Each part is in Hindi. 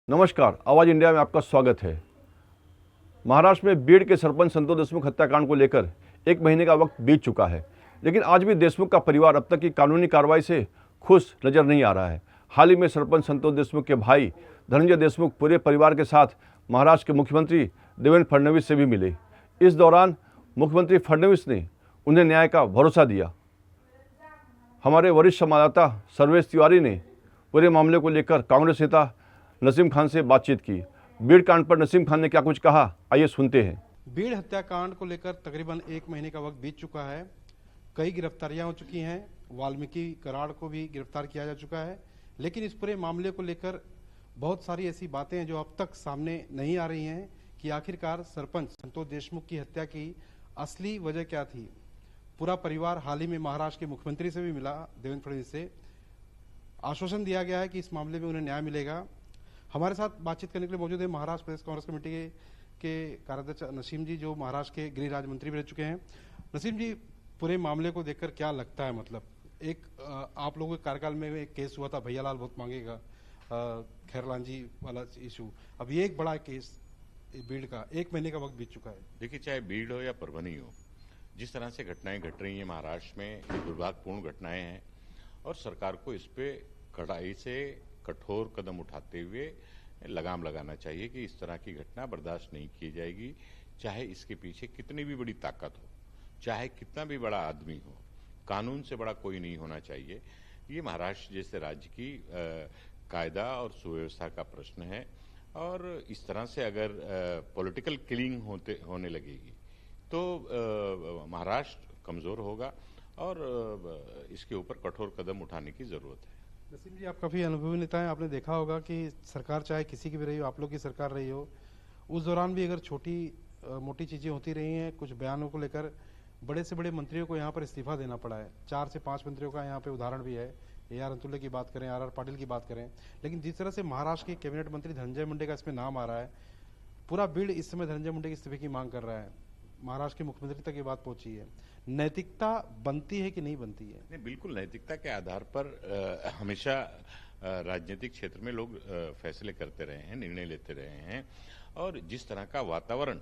नमस्कार, आवाज़ इंडिया में आपका स्वागत है। महाराष्ट्र में बीड के सरपंच संतोष देशमुख हत्याकांड को लेकर 1 महीने का वक्त बीत चुका है, लेकिन आज भी देशमुख का परिवार अब तक की कानूनी कार्रवाई से खुश नजर नहीं आ रहा है। हाल ही में सरपंच संतोष देशमुख के भाई धनंजय देशमुख पूरे परिवार के साथ महाराष्ट्र के मुख्यमंत्री देवेंद्र फडणवीस से भी मिले। इस दौरान मुख्यमंत्री फडणवीस ने उन्हें न्याय का भरोसा दिया। हमारे वरिष्ठ संवाददाता सर्वेश तिवारी ने पूरे मामले को लेकर कांग्रेस नेता नसीम खान से बातचीत की। बीड़ कांड पर नसीम खान ने क्या कुछ कहा, आइए सुनते हैं। बीड़ हत्याकांड को लेकर तकरीबन 1 महीने का वक्त बीत चुका है। कई गिरफ्तारियां हो चुकी हैं। वाल्मीकि कराड़ को भी गिरफ्तार किया जा चुका है, लेकिन इस पूरे मामले को लेकर बहुत सारी ऐसी बातें हैं जो अब तक सामने नहीं आ रही हैं कि आखिरकार सरपंच संतोष देशमुख की हत्या की असली वजह क्या थी। पूरा परिवार हाल ही में महाराष्ट्र के मुख्यमंत्री से भी मिला, देवेंद्र फडणवीस से। आश्वासन दिया गया है कि इस मामले में उन्हें न्याय मिलेगा। हमारे साथ बातचीत करने के लिए मौजूद है महाराष्ट्र प्रदेश कांग्रेस कमेटी के कार्याध्यक्ष नसीम जी, जो महाराष्ट्र के गृह राज्य मंत्री भी रह चुके हैं। नसीम जी, पूरे मामले को देखकर क्या लगता है? मतलब एक आप लोगों के कार्यकाल में एक केस हुआ था, भैयालाल बहुत मांगेगा, खैरलाल जी वाला इशू। अब ये एक बड़ा केस बीड़ का 1 महीने का वक्त बीत चुका है। देखिए, चाहे बीड़ हो या परभनी हो, जिस तरह से घटनाएं घट रही हैं महाराष्ट्र में, ये दुर्भाग्यपूर्ण घटनाएं हैं और सरकार को इस पे कड़ाई से कठोर कदम उठाते हुए लगाम लगाना चाहिए कि इस तरह की घटना बर्दाश्त नहीं की जाएगी। चाहे इसके पीछे कितनी भी बड़ी ताकत हो, चाहे कितना भी बड़ा आदमी हो, कानून से बड़ा कोई नहीं होना चाहिए। ये महाराष्ट्र जैसे राज्य की कायदा और सुव्यवस्था का प्रश्न है और इस तरह से अगर पॉलिटिकल किलिंग होने लगेगी तो महाराष्ट्र कमजोर होगा और इसके ऊपर कठोर कदम उठाने की जरूरत है। नसीम जी, आप काफी अनुभवी नेता हैं। आपने देखा होगा कि सरकार चाहे किसी की भी रही हो, आप लोग की सरकार रही हो, उस दौरान भी अगर छोटी मोटी चीजें होती रही हैं, कुछ बयानों को लेकर बड़े से बड़े मंत्रियों को यहाँ पर इस्तीफा देना पड़ा है। 4 से 5 मंत्रियों का यहाँ पे उदाहरण भी है। AR अंतुल्य की बात करें, RR पाटिल की बात करें, लेकिन जिस तरह से महाराष्ट्र के कैबिनेट मंत्री धनंजय मुंडे का इसमें नाम आ रहा है, पूरा बीड़ इस समय धनंजय मुंडे के इस्तीफे की मांग कर रहा है। महाराष्ट्र के मुख्यमंत्री तक ये बात पहुंची है। नैतिकता बनती है कि नहीं बनती है? नहीं, बिल्कुल नैतिकता के आधार पर हमेशा राजनीतिक क्षेत्र में लोग फैसले करते रहे हैं, निर्णय लेते रहे हैं और जिस तरह का वातावरण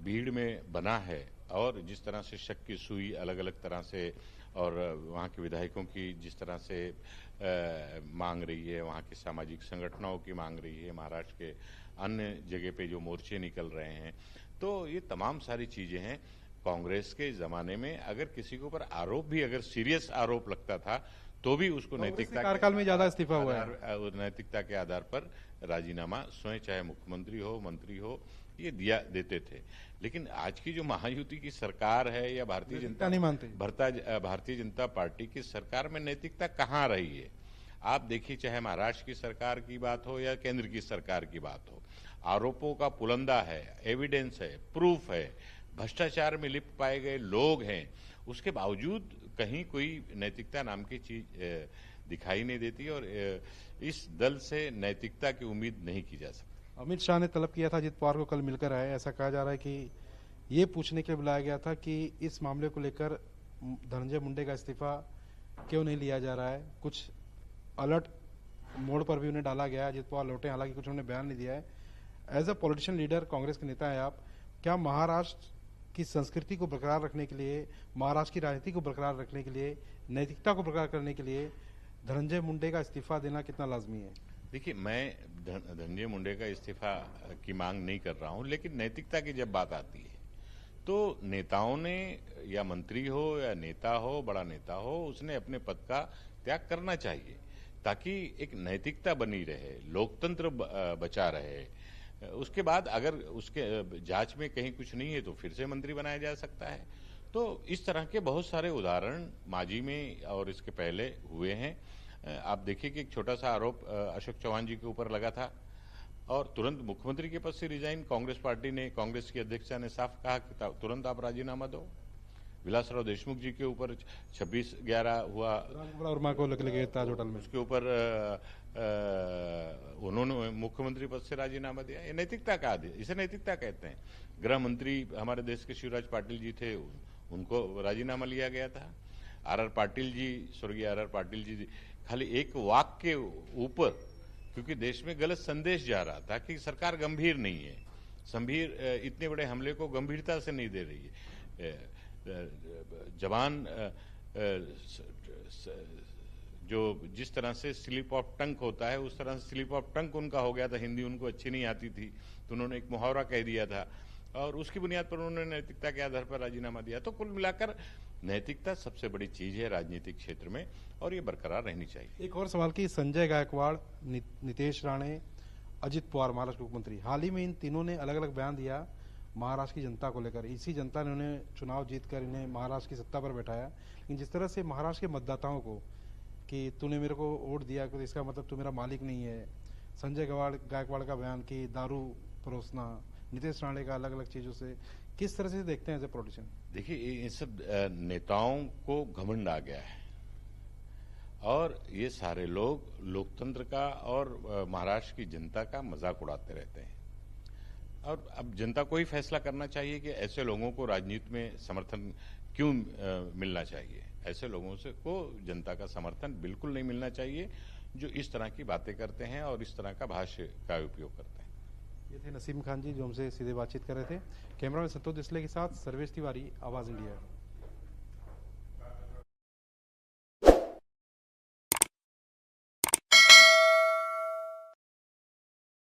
भीड़ में बना है और जिस तरह से शक की सुई अलग अलग तरह से और वहाँ के विधायकों की जिस तरह से मांग रही है, वहाँ के सामाजिक संगठनों की मांग रही है, महाराष्ट्र के अन्य जगह पे जो मोर्चे निकल रहे हैं, तो ये तमाम सारी चीजें हैं। कांग्रेस के जमाने में अगर किसी के ऊपर आरोप भी अगर सीरियस आरोप लगता था तो भी उसको नैतिकता कार्यकाल में ज्यादा इस्तीफा हुआ है, नैतिकता के आधार पर राजीनामा स्वयं चाहे मुख्यमंत्री हो, मंत्री हो, ये देते थे। लेकिन आज की जो महायुति की सरकार है या भारतीय जनता पार्टी की सरकार में नैतिकता कहाँ रही है? आप देखिए, चाहे महाराष्ट्र की सरकार की बात हो या केंद्र की सरकार की बात हो, आरोपों का पुलंदा है, एविडेंस है, प्रूफ है, भ्रष्टाचार में लिप्त पाए गए लोग हैं, उसके बावजूद कहीं कोई नैतिकता नाम की चीज दिखाई नहीं देती और इस दल से नैतिकता की उम्मीद नहीं की जा सकती। अमित शाह ने तलब किया था अजित पवार को कल मिलकर आए। ऐसा कहा जा रहा है कि ये पूछने के लिए बुलाया गया था कि इस मामले को लेकर धनंजय मुंडे का इस्तीफा क्यों नहीं लिया जा रहा है। कुछ अलर्ट मोड पर भी उन्हें डाला गया। अजित पवार लौटे, हालांकि कुछ उन्होंने बयान नहीं दिया है। As a politician leader, Congress के नेता है आप, क्या महाराष्ट्र की संस्कृति को बरकरार रखने के लिए, महाराष्ट्र की राजनीति को बरकरार रखने के लिए, नैतिकता को बरकरार करने के लिए धनंजय मुंडे का इस्तीफा देना कितना लाजमी है? देखिए, मैं धनंजय मुंडे का इस्तीफा की मांग नहीं कर रहा हूं, लेकिन नैतिकता की जब बात आती है तो नेताओं ने, या मंत्री हो या नेता हो, बड़ा नेता हो, उसने अपने पद का त्याग करना चाहिए ताकि एक नैतिकता बनी रहे, लोकतंत्र बचा रहे। उसके बाद अगर उसके जांच में कहीं कुछ नहीं है तो फिर से मंत्री बनाया जा सकता है। तो इस तरह के बहुत सारे उदाहरण माजी में और इसके पहले हुए हैं। आप देखिए कि एक छोटा सा आरोप अशोक चौहान जी के ऊपर लगा था और तुरंत मुख्यमंत्री के पद से रिजाइन कांग्रेस पार्टी ने, कांग्रेस की अध्यक्षा ने साफ कहा कि तुरंत आप राजीनामा दो। विलासराव देशमुख जी के ऊपर 26/11 हुआ, को लगे ताज होटल में, उसके ऊपर उन्होंने मुख्यमंत्री पद से राजीनामा दिया। ये नैतिकता का इसे नैतिकता कहते हैं। गृह मंत्री हमारे देश के शिवराज पाटिल जी थे, उनको राजीनामा लिया गया था। RR पाटिल जी, स्वर्गीय RR पाटिल जी, खाली एक वाक के ऊपर क्योंकि देश में गलत संदेश जा रहा था कि सरकार गंभीर नहीं है, इतने बड़े हमले को गंभीरता से नहीं दे रही है। जवान जो जिस तरह से स्लिप ऑफ टंग होता है उस तरह से स्लिप ऑफ टंग उनका हो गया था। हिंदी उनको अच्छी नहीं आती थी तो उन्होंने एक मुहावरा कह दिया था और उसकी बुनियाद पर उन्होंने नैतिकता के आधार पर राजीनामा दिया। तो कुल मिलाकर नैतिकता सबसे बड़ी चीज है राजनीतिक क्षेत्र में और ये बरकरार रहनी चाहिए। एक और सवाल की संजय गायकवाड़, नीतीश राणे, अजित पवार महाराष्ट्र मुख्यमंत्री, हाल ही में इन तीनों ने अलग अलग बयान दिया महाराष्ट्र की जनता को लेकर। इसी जनता ने उन्हें चुनाव जीतकर इन्हें महाराष्ट्र की सत्ता पर बैठाया, लेकिन जिस तरह से महाराष्ट्र के मतदाताओं को कि तूने मेरे को वोट दिया तो इसका मतलब तू मेरा मालिक नहीं है, संजय गायकवाड़ का बयान कि दारू परोसना, नीतीश राणे का अलग अलग चीजों से, किस तरह से देखते हैं एज ए पॉलिटिशियन? देखिए, इन सब नेताओं को घमंड आ गया है और ये सारे लोग लोकतंत्र का और महाराष्ट्र की जनता का मजाक उड़ाते रहते हैं। और अब जनता को ही फैसला करना चाहिए कि ऐसे लोगों को राजनीति में समर्थन क्यों मिलना चाहिए। ऐसे लोगों से को जनता का समर्थन बिल्कुल नहीं मिलना चाहिए जो इस तरह की बातें करते हैं और इस तरह का भाष्य का उपयोग करते हैं। ये थे नसीम खान जी जो हमसे सीधे बातचीत कर रहे थे। कैमरा में संतोष देसले के साथ सर्वेश तिवारी, आवाज इंडिया।